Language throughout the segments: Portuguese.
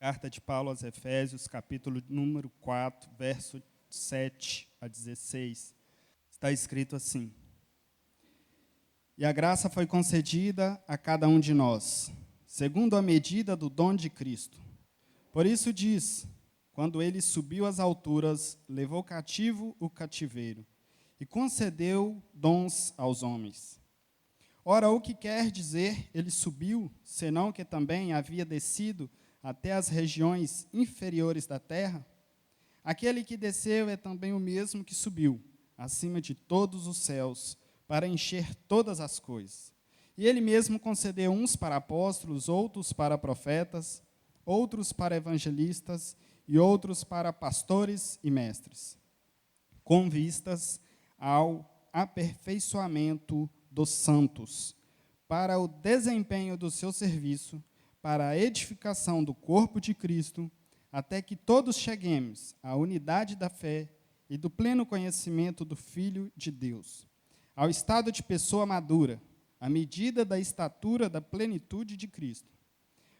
Carta de Paulo aos Efésios, capítulo número 4, verso 7 a 16. Está escrito assim: E a graça foi concedida a cada um de nós, segundo a medida do dom de Cristo. Por isso diz, quando ele subiu às alturas, levou cativo o cativeiro e concedeu dons aos homens. Ora, o que quer dizer ele subiu, senão que também havia descido até as regiões inferiores da terra? Aquele que desceu é também o mesmo que subiu, acima de todos os céus, para encher todas as coisas. E ele mesmo concedeu uns para apóstolos, outros para profetas, outros para evangelistas e outros para pastores e mestres, com vistas ao aperfeiçoamento dos santos, para o desempenho do seu serviço, para a edificação do corpo de Cristo, até que todos cheguemos à unidade da fé e do pleno conhecimento do Filho de Deus, ao estado de pessoa madura, à medida da estatura da plenitude de Cristo,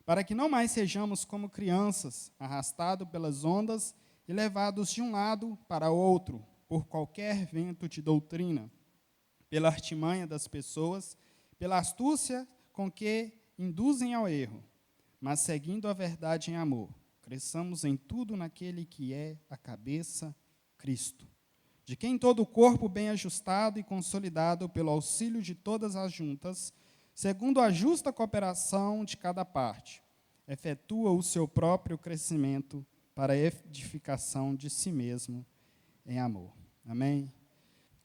para que não mais sejamos como crianças, arrastados pelas ondas e levados de um lado para outro, por qualquer vento de doutrina, pela artimanha das pessoas, pela astúcia com que induzem ao erro, mas seguindo a verdade em amor, cresçamos em tudo naquele que é a cabeça, Cristo, de quem todo o corpo bem ajustado e consolidado pelo auxílio de todas as juntas, segundo a justa cooperação de cada parte, efetua o seu próprio crescimento para a edificação de si mesmo em amor. Amém?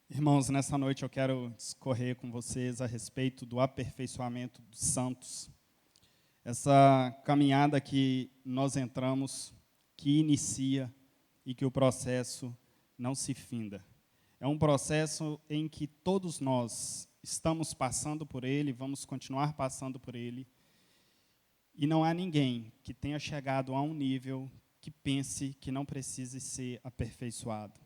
Irmãos, nessa noite eu quero discorrer com vocês a respeito do aperfeiçoamento dos santos. Essa caminhada que nós entramos, que inicia e que o processo não se finda. É um processo em que todos nós estamos passando por ele, vamos continuar passando por ele, e não há ninguém que tenha chegado a um nível que pense que não precise ser aperfeiçoado.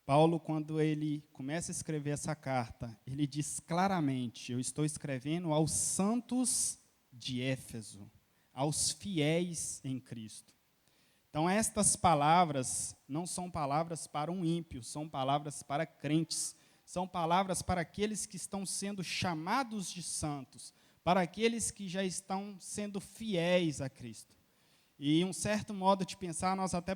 Paulo, quando ele começa a escrever essa carta, ele diz claramente: eu estou escrevendo aos santos de Éfeso, aos fiéis em Cristo. Então, estas palavras não são palavras para um ímpio, são palavras para crentes, são palavras para aqueles que estão sendo chamados de santos, para aqueles que já estão sendo fiéis a Cristo. E um certo modo de pensar, nós até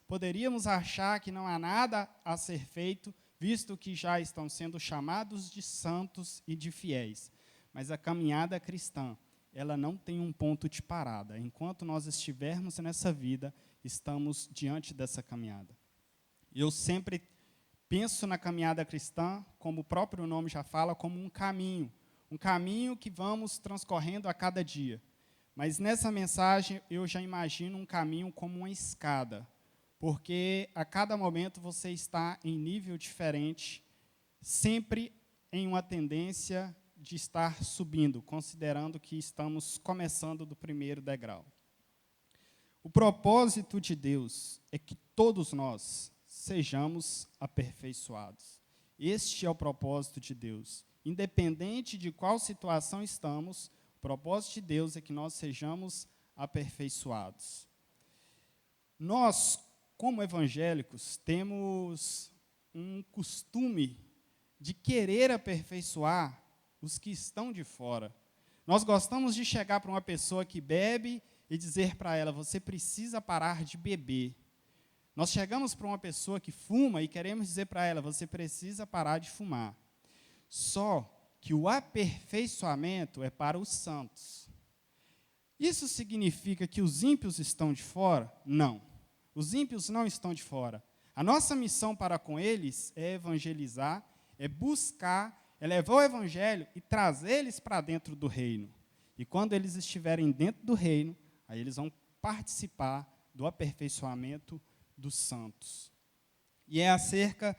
poderíamos achar que não há nada a ser feito, visto que já estão sendo chamados de santos e de fiéis. Mas a caminhada cristã, ela não tem um ponto de parada. Enquanto nós estivermos nessa vida, estamos diante dessa caminhada. Eu sempre penso na caminhada cristã, como o próprio nome já fala, como um caminho que vamos transcorrendo a cada dia. Mas nessa mensagem eu já imagino um caminho como uma escada, porque a cada momento você está em nível diferente, sempre em uma tendência de estar subindo, considerando que estamos começando do primeiro degrau. O propósito de Deus é que todos nós sejamos aperfeiçoados. Este é o propósito de Deus. Independente de qual situação estamos, o propósito de Deus é que nós sejamos aperfeiçoados. Nós, como evangélicos, temos um costume de querer aperfeiçoar os que estão de fora. Nós gostamos de chegar para uma pessoa que bebe e dizer para ela: você precisa parar de beber. Nós chegamos para uma pessoa que fuma e queremos dizer para ela: você precisa parar de fumar. Só que o aperfeiçoamento é para os santos. Isso significa que os ímpios estão de fora? Não. Os ímpios não estão de fora. A nossa missão para com eles é evangelizar, é buscar, é levar o evangelho e trazer eles para dentro do reino. E quando eles estiverem dentro do reino, aí eles vão participar do aperfeiçoamento dos santos. E é acerca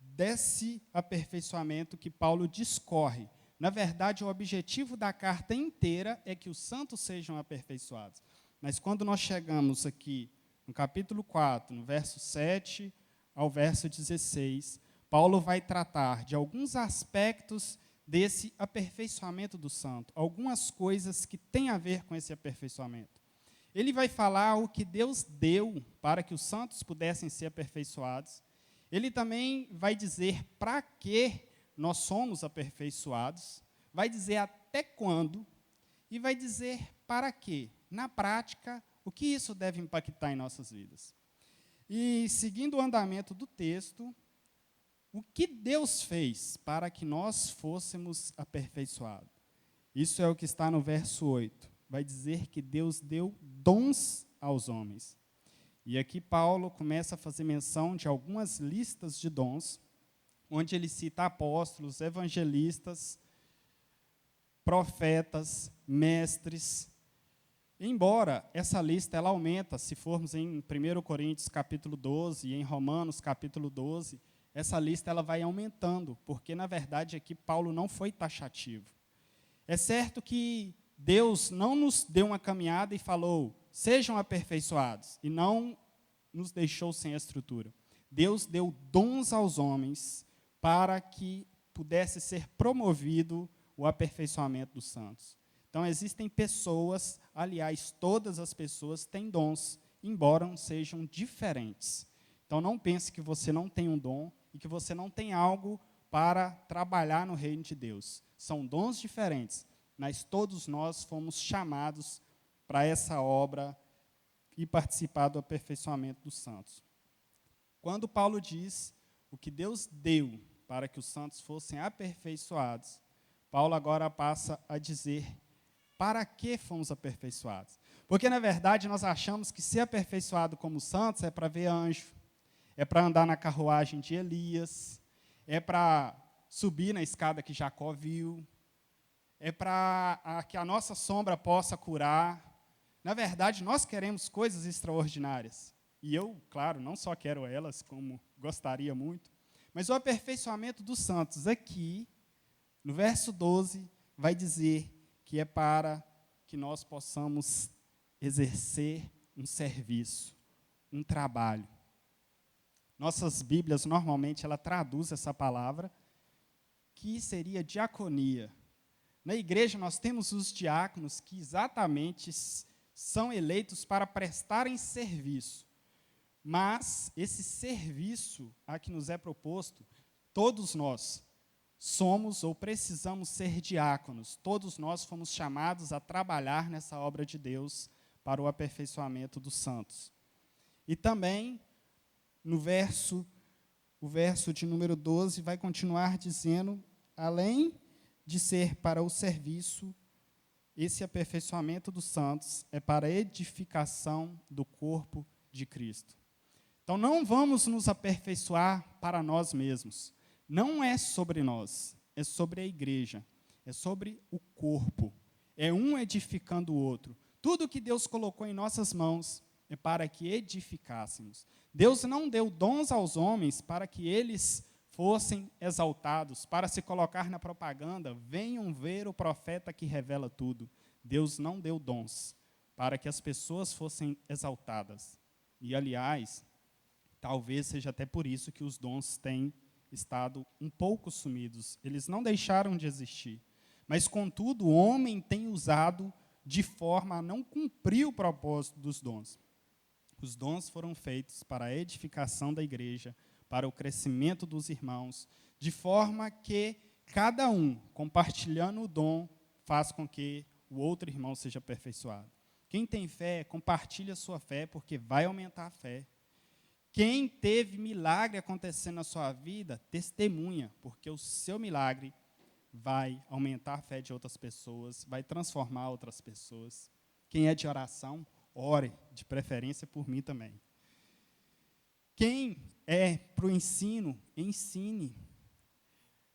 desse aperfeiçoamento que Paulo discorre. Na verdade, o objetivo da carta inteira é que os santos sejam aperfeiçoados. Mas quando nós chegamos aqui no capítulo 4, no verso 7 ao verso 16, Paulo vai tratar de alguns aspectos desse aperfeiçoamento do santo, algumas coisas que têm a ver com esse aperfeiçoamento. Ele vai falar o que Deus deu para que os santos pudessem ser aperfeiçoados. Ele também vai dizer para que nós somos aperfeiçoados, vai dizer até quando, e vai dizer para quê. Na prática, o que isso deve impactar em nossas vidas. E, seguindo o andamento do texto, o que Deus fez para que nós fôssemos aperfeiçoados? Isso é o que está no verso 8. Vai dizer que Deus deu dons aos homens. E aqui Paulo começa a fazer menção de algumas listas de dons, onde ele cita apóstolos, evangelistas, profetas, mestres. Embora essa lista ela aumenta, se formos em 1 Coríntios capítulo 12 e em Romanos capítulo 12, essa lista ela vai aumentando, porque na verdade aqui Paulo não foi taxativo. É certo que Deus não nos deu uma caminhada e falou, sejam aperfeiçoados, e não nos deixou sem a estrutura. Deus deu dons aos homens para que pudesse ser promovido o aperfeiçoamento dos santos. Então, existem pessoas, aliás, todas as pessoas têm dons, embora sejam diferentes. Então, não pense que você não tem um dom e que você não tem algo para trabalhar no reino de Deus. São dons diferentes, mas todos nós fomos chamados para essa obra e participar do aperfeiçoamento dos santos. Quando Paulo diz o que Deus deu para que os santos fossem aperfeiçoados, Paulo agora passa a dizer para que fomos aperfeiçoados. Porque, na verdade, nós achamos que ser aperfeiçoado como santos é para ver anjo, é para andar na carruagem de Elias, é para subir na escada que Jacó viu, é para que a nossa sombra possa curar. Na verdade, nós queremos coisas extraordinárias. E eu, claro, não só quero elas, como gostaria muito, mas o aperfeiçoamento dos santos aqui, no verso 12, vai dizer que é para que nós possamos exercer um serviço, um trabalho. Nossas Bíblias, normalmente, ela traduz essa palavra, que seria diaconia. Na igreja, nós temos os diáconos que exatamente são eleitos para prestarem serviço. Mas esse serviço a que nos é proposto, todos nós somos ou precisamos ser diáconos. Todos nós fomos chamados a trabalhar nessa obra de Deus para o aperfeiçoamento dos santos. E também, o verso de número 12 vai continuar dizendo, além de ser para o serviço, esse aperfeiçoamento dos santos é para a edificação do corpo de Cristo. Então, não vamos nos aperfeiçoar para nós mesmos. Não é sobre nós, é sobre a igreja, é sobre o corpo. É um edificando o outro. Tudo que Deus colocou em nossas mãos é para que edificássemos. Deus não deu dons aos homens para que eles fossem exaltados, para se colocar na propaganda, venham ver o profeta que revela tudo. Deus não deu dons para que as pessoas fossem exaltadas. E, aliás, talvez seja até por isso que os dons têm estado um pouco sumidos. Eles não deixaram de existir. Mas, contudo, o homem tem usado de forma a não cumprir o propósito dos dons. Os dons foram feitos para a edificação da igreja, para o crescimento dos irmãos, de forma que cada um, compartilhando o dom, faz com que o outro irmão seja aperfeiçoado. Quem tem fé, compartilha a sua fé, porque vai aumentar a fé. Quem teve milagre acontecendo na sua vida, testemunha, porque o seu milagre vai aumentar a fé de outras pessoas, vai transformar outras pessoas. Quem é de oração, ore, de preferência por mim também. Quem é para o ensino, ensine.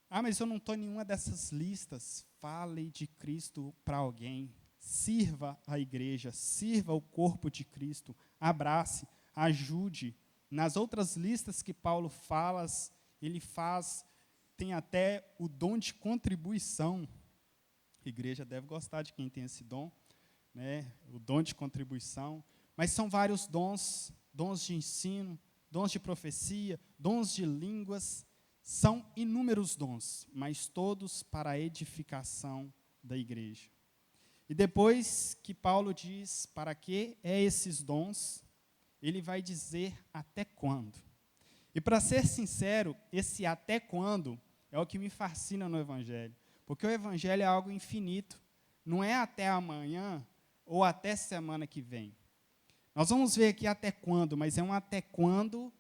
Ah, mas eu não estou em nenhuma dessas listas. Fale de Cristo para alguém. Sirva a igreja, sirva o corpo de Cristo. Abrace, ajude. Nas outras listas que Paulo fala, ele tem até o dom de contribuição. A igreja deve gostar de quem tem esse dom, né? O dom de contribuição. Mas são vários dons, dons de ensino, dons de profecia, dons de línguas. São inúmeros dons, mas todos para a edificação da igreja. E depois que Paulo diz para que é esses dons, ele vai dizer até quando. E para ser sincero, esse até quando é o que me fascina no Evangelho. Porque o Evangelho é algo infinito. Não é até amanhã ou até semana que vem. Nós vamos ver aqui até quando, mas é um até quando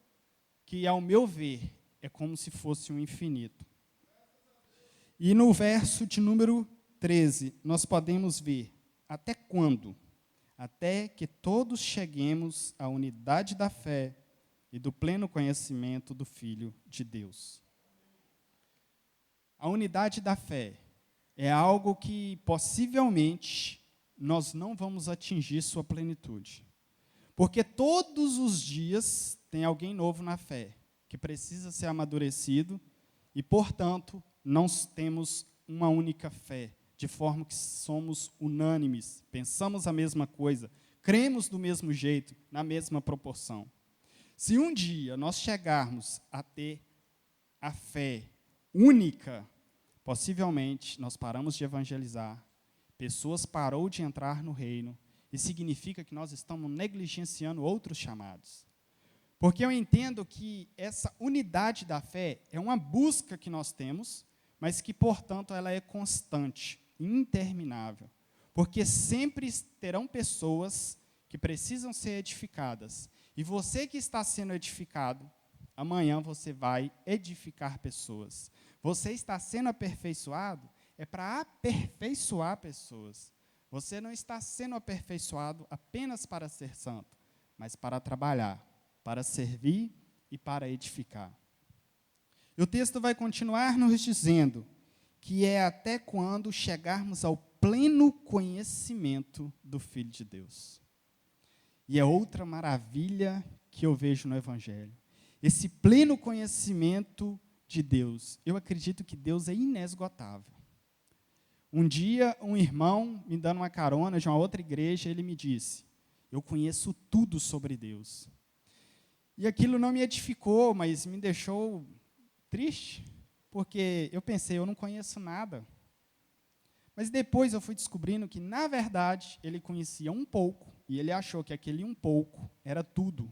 que, ao meu ver, é como se fosse um infinito. E no verso de número 13, nós podemos ver até quando? Até que todos cheguemos à unidade da fé e do pleno conhecimento do Filho de Deus. A unidade da fé é algo que possivelmente nós não vamos atingir sua plenitude. Porque todos os dias tem alguém novo na fé, que precisa ser amadurecido, e, portanto, não temos uma única fé, de forma que somos unânimes, pensamos a mesma coisa, cremos do mesmo jeito, na mesma proporção. Se um dia nós chegarmos a ter a fé única, possivelmente nós paramos de evangelizar, pessoas parou de entrar no reino, e significa que nós estamos negligenciando outros chamados. Porque eu entendo que essa unidade da fé é uma busca que nós temos, mas que, portanto, ela é constante, interminável. Porque sempre terão pessoas que precisam ser edificadas. E você que está sendo edificado, amanhã você vai edificar pessoas. Você está sendo aperfeiçoado, é para aperfeiçoar pessoas. Você não está sendo aperfeiçoado apenas para ser santo, mas para trabalhar, para servir e para edificar. E o texto vai continuar nos dizendo que é até quando chegarmos ao pleno conhecimento do Filho de Deus. E é outra maravilha que eu vejo no Evangelho. Esse pleno conhecimento de Deus. Eu acredito que Deus é inesgotável. Um dia, um irmão, me dando uma carona de uma outra igreja, ele me disse, eu conheço tudo sobre Deus. E aquilo não me edificou, mas me deixou triste, porque eu pensei, eu não conheço nada. Mas depois eu fui descobrindo que, na verdade, ele conhecia um pouco, e ele achou que aquele um pouco era tudo.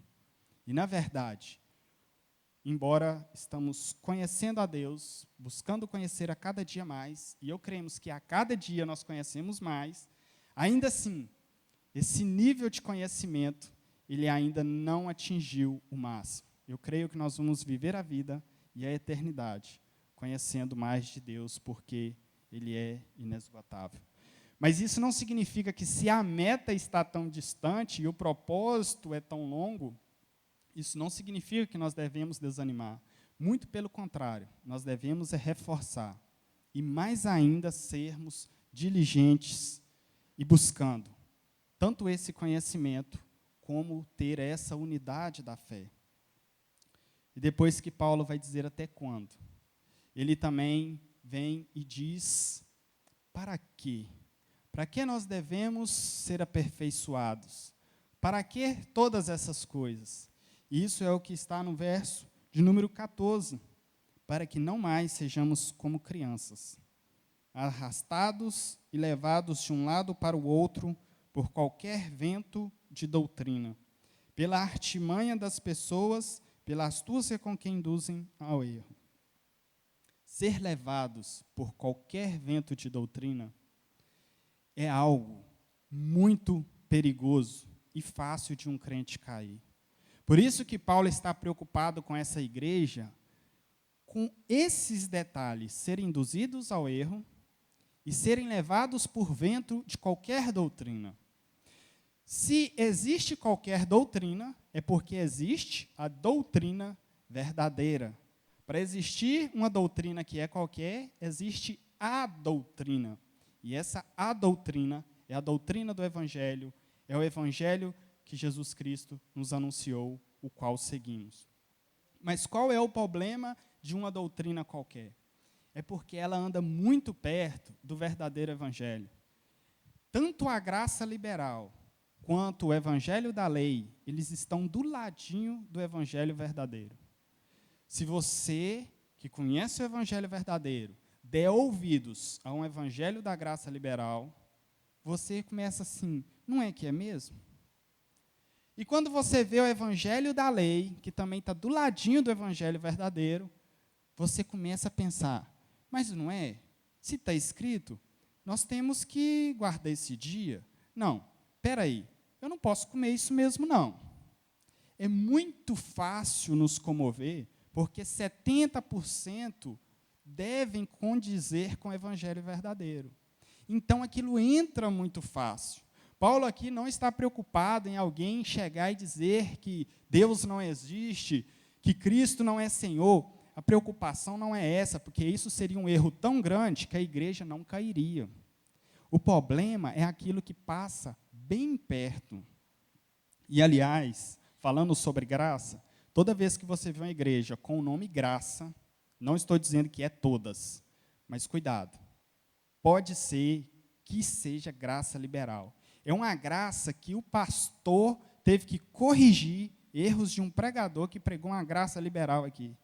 E, na verdade, embora estamos conhecendo a Deus, buscando conhecer a cada dia mais, e eu cremos que a cada dia nós conhecemos mais, ainda assim, esse nível de conhecimento, ele ainda não atingiu o máximo. Eu creio que nós vamos viver a vida e a eternidade, conhecendo mais de Deus, porque Ele é inesgotável. Mas isso não significa que se a meta está tão distante e o propósito é tão longo, isso não significa que nós devemos desanimar. Muito pelo contrário, nós devemos reforçar. E mais ainda sermos diligentes e buscando tanto esse conhecimento, como ter essa unidade da fé. E depois que Paulo vai dizer até quando, ele também vem e diz, para quê? Para que nós devemos ser aperfeiçoados? Para que todas essas coisas? E isso é o que está no verso de número 14, para que não mais sejamos como crianças, arrastados e levados de um lado para o outro por qualquer vento de doutrina, pela artimanha das pessoas, pela astúcia com que induzem ao erro. Ser levados por qualquer vento de doutrina é algo muito perigoso e fácil de um crente cair. Por isso que Paulo está preocupado com essa igreja, com esses detalhes, serem induzidos ao erro e serem levados por vento de qualquer doutrina. Se existe qualquer doutrina, é porque existe a doutrina verdadeira. Para existir uma doutrina que é qualquer, existe a doutrina. E essa a doutrina é a doutrina do Evangelho, é o Evangelho que Jesus Cristo nos anunciou, o qual seguimos. Mas qual é o problema de uma doutrina qualquer? É porque ela anda muito perto do verdadeiro Evangelho. Tanto a graça liberal quanto o Evangelho da lei, eles estão do ladinho do Evangelho verdadeiro. Se você, que conhece o Evangelho verdadeiro, der ouvidos a um Evangelho da graça liberal, você começa assim, não é que é mesmo? E quando você vê o evangelho da lei, que também está do ladinho do evangelho verdadeiro, você começa a pensar, mas não é? Se está escrito, nós temos que guardar esse dia. Não, espera aí, eu não posso comer isso mesmo, não. É muito fácil nos comover, porque 70% devem condizer com o evangelho verdadeiro. Então, aquilo entra muito fácil. Paulo aqui não está preocupado em alguém chegar e dizer que Deus não existe, que Cristo não é Senhor. A preocupação não é essa, porque isso seria um erro tão grande que a igreja não cairia. O problema é aquilo que passa bem perto. E, aliás, falando sobre graça, toda vez que você vê uma igreja com o nome graça, não estou dizendo que é todas, mas cuidado, pode ser que seja graça liberal. É uma graça que o pastor teve que corrigir erros de um pregador que pregou uma graça liberal aqui.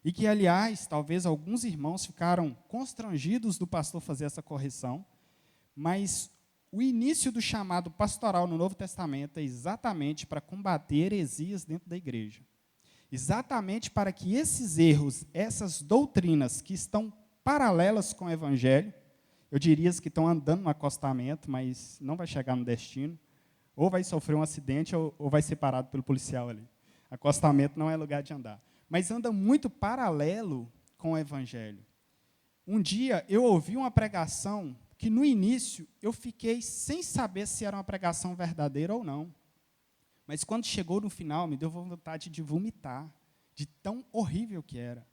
E que, aliás, talvez alguns irmãos ficaram constrangidos do pastor fazer essa correção, mas o início do chamado pastoral no Novo Testamento é exatamente para combater heresias dentro da igreja. Exatamente para que esses erros, essas doutrinas que estão paralelas com o Evangelho, eu diria que estão andando no acostamento, mas não vai chegar no destino, ou vai sofrer um acidente ou vai ser parado pelo policial ali. Acostamento não é lugar de andar. Mas anda muito paralelo com o Evangelho. Um dia eu ouvi uma pregação que no início eu fiquei sem saber se era uma pregação verdadeira ou não. Mas quando chegou no final, me deu vontade de vomitar, de tão horrível que era.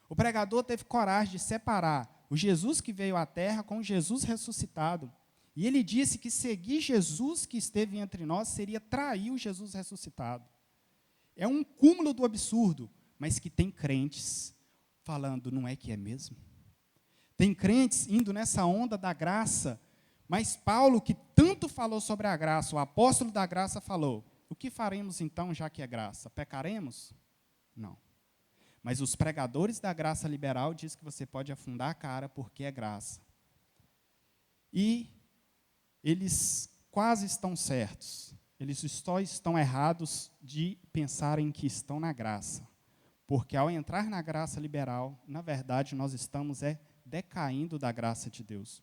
O pregador teve coragem de separar o Jesus que veio à terra com o Jesus ressuscitado. E ele disse que seguir Jesus que esteve entre nós seria trair o Jesus ressuscitado. É um cúmulo do absurdo, mas que tem crentes falando, não é que é mesmo? Tem crentes indo nessa onda da graça, mas Paulo, que tanto falou sobre a graça, o apóstolo da graça falou, o que faremos então, já que é graça? Pecaremos? Não. Mas os pregadores da graça liberal dizem que você pode afundar a cara porque é graça. E eles quase estão certos. Eles só estão errados de pensarem que estão na graça. Porque ao entrar na graça liberal, na verdade, nós estamos decaindo da graça de Deus.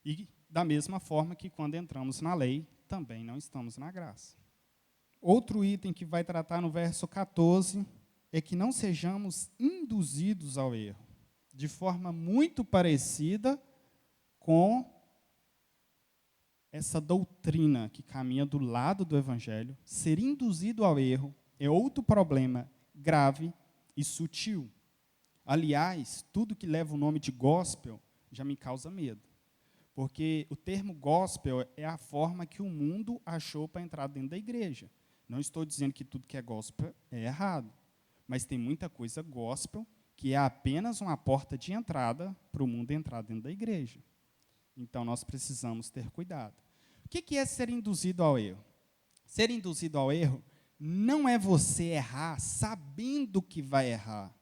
E da mesma forma que quando entramos na lei, também não estamos na graça. Outro item que vai tratar no verso 14 é que não sejamos induzidos ao erro, de forma muito parecida com essa doutrina que caminha do lado do Evangelho. Ser induzido ao erro é outro problema grave e sutil. Aliás, tudo que leva o nome de gospel já me causa medo. Porque o termo gospel é a forma que o mundo achou para entrar dentro da igreja. Não estou dizendo que tudo que é gospel é errado. Mas tem muita coisa gospel que é apenas uma porta de entrada para o mundo entrar dentro da igreja. Então, nós precisamos ter cuidado. O que é ser induzido ao erro? Ser induzido ao erro não é você errar sabendo que vai errar.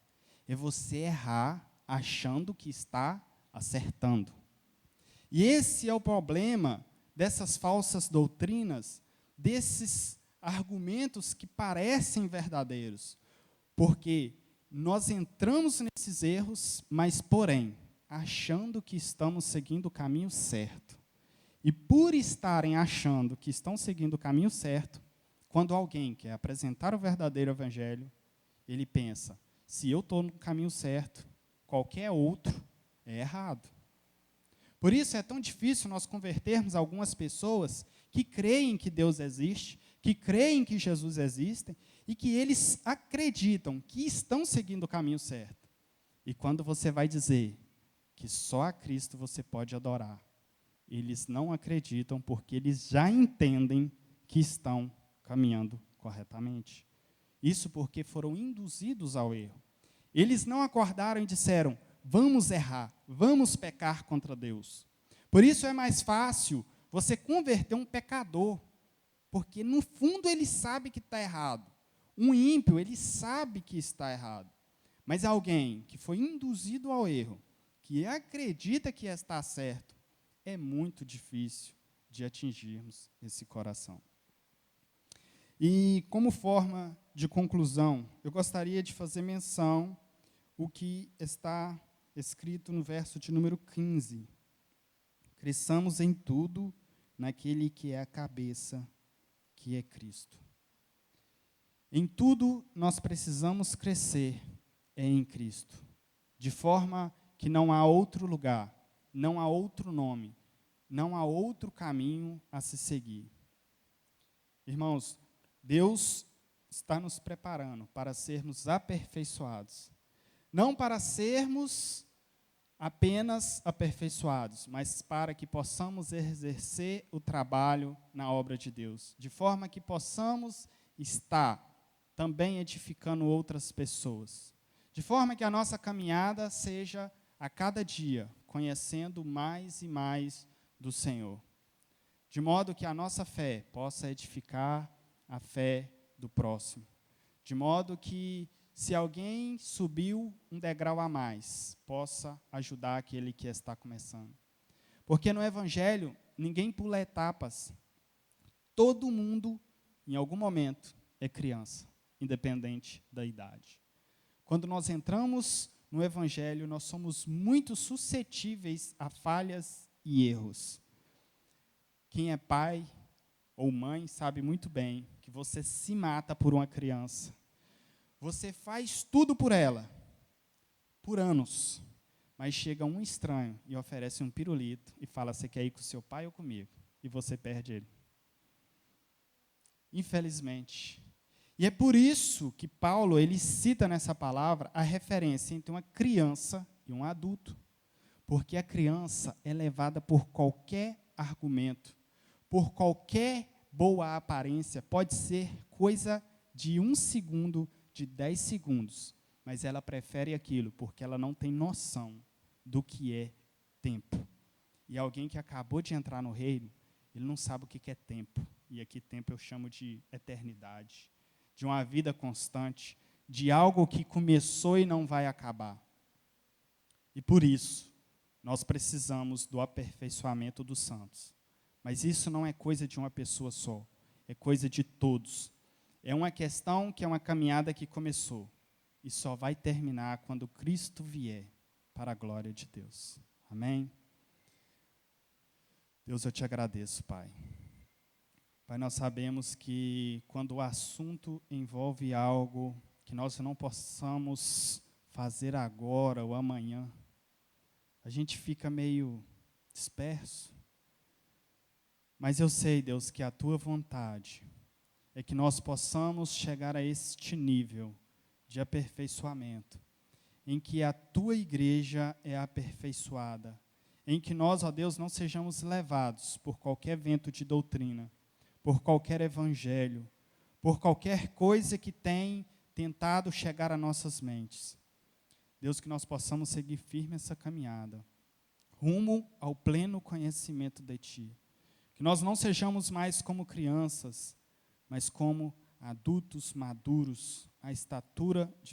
É você errar achando que está acertando. E esse é o problema dessas falsas doutrinas, desses argumentos que parecem verdadeiros. Porque nós entramos nesses erros, mas, porém, achando que estamos seguindo o caminho certo. E por estarem achando que estão seguindo o caminho certo, quando alguém quer apresentar o verdadeiro evangelho, ele pensa, se eu estou no caminho certo, qualquer outro é errado. Por isso é tão difícil nós convertermos algumas pessoas que creem que Deus existe, que creem que Jesus existe, e que eles acreditam que estão seguindo o caminho certo. E quando você vai dizer que só a Cristo você pode adorar, eles não acreditam porque eles já entendem que estão caminhando corretamente. Isso porque foram induzidos ao erro. Eles não acordaram e disseram, vamos errar, vamos pecar contra Deus. Por isso é mais fácil você converter um pecador, porque no fundo ele sabe que está errado. Um ímpio, ele sabe que está errado. Mas alguém que foi induzido ao erro, que acredita que está certo, é muito difícil de atingirmos esse coração. E, como forma de conclusão, eu gostaria de fazer menção o que está escrito no verso de número 15. Cresçamos em tudo naquele que é a cabeça, que é Cristo. Em tudo nós precisamos crescer em Cristo, de forma que não há outro lugar, não há outro nome, não há outro caminho a se seguir. Irmãos, Deus está nos preparando para sermos aperfeiçoados. Não para sermos apenas aperfeiçoados, mas para que possamos exercer o trabalho na obra de Deus, de forma que possamos estar também edificando outras pessoas, de forma que a nossa caminhada seja a cada dia conhecendo mais e mais do Senhor, de modo que a nossa fé possa edificar a fé do próximo, de modo que se alguém subiu um degrau a mais, possa ajudar aquele que está começando. Porque no Evangelho, ninguém pula etapas. Todo mundo, em algum momento, é criança, independente da idade. Quando nós entramos no Evangelho, nós somos muito suscetíveis a falhas e erros. Quem é pai ou mãe sabe muito bem que você se mata por uma criança. Você faz tudo por ela, por anos, mas chega um estranho e oferece um pirulito e fala, você quer ir com seu pai ou comigo? E você perde ele. Infelizmente. E é por isso que Paulo, ele cita nessa palavra a referência entre uma criança e um adulto. Porque a criança é levada por qualquer argumento, por qualquer boa aparência, pode ser coisa de 1 segundo, de 10 segundos, mas ela prefere aquilo porque ela não tem noção do que é tempo. E alguém que acabou de entrar no reino, ele não sabe o que é tempo. E aqui tempo eu chamo de eternidade, de uma vida constante, de algo que começou e não vai acabar. E por isso, nós precisamos do aperfeiçoamento dos santos. Mas isso não é coisa de uma pessoa só, é coisa de todos. É uma questão que é uma caminhada que começou e só vai terminar quando Cristo vier para a glória de Deus. Amém? Deus, eu te agradeço, Pai. Pai, nós sabemos que quando o assunto envolve algo que nós não possamos fazer agora ou amanhã, a gente fica meio disperso. Mas eu sei, Deus, que a tua vontade é que nós possamos chegar a este nível de aperfeiçoamento, em que a tua igreja é aperfeiçoada, em que nós, ó Deus, não sejamos levados por qualquer vento de doutrina, por qualquer evangelho, por qualquer coisa que tem tentado chegar a nossas mentes. Deus, que nós possamos seguir firme essa caminhada, rumo ao pleno conhecimento de Ti. Que nós não sejamos mais como crianças, mas como adultos maduros, à estatura de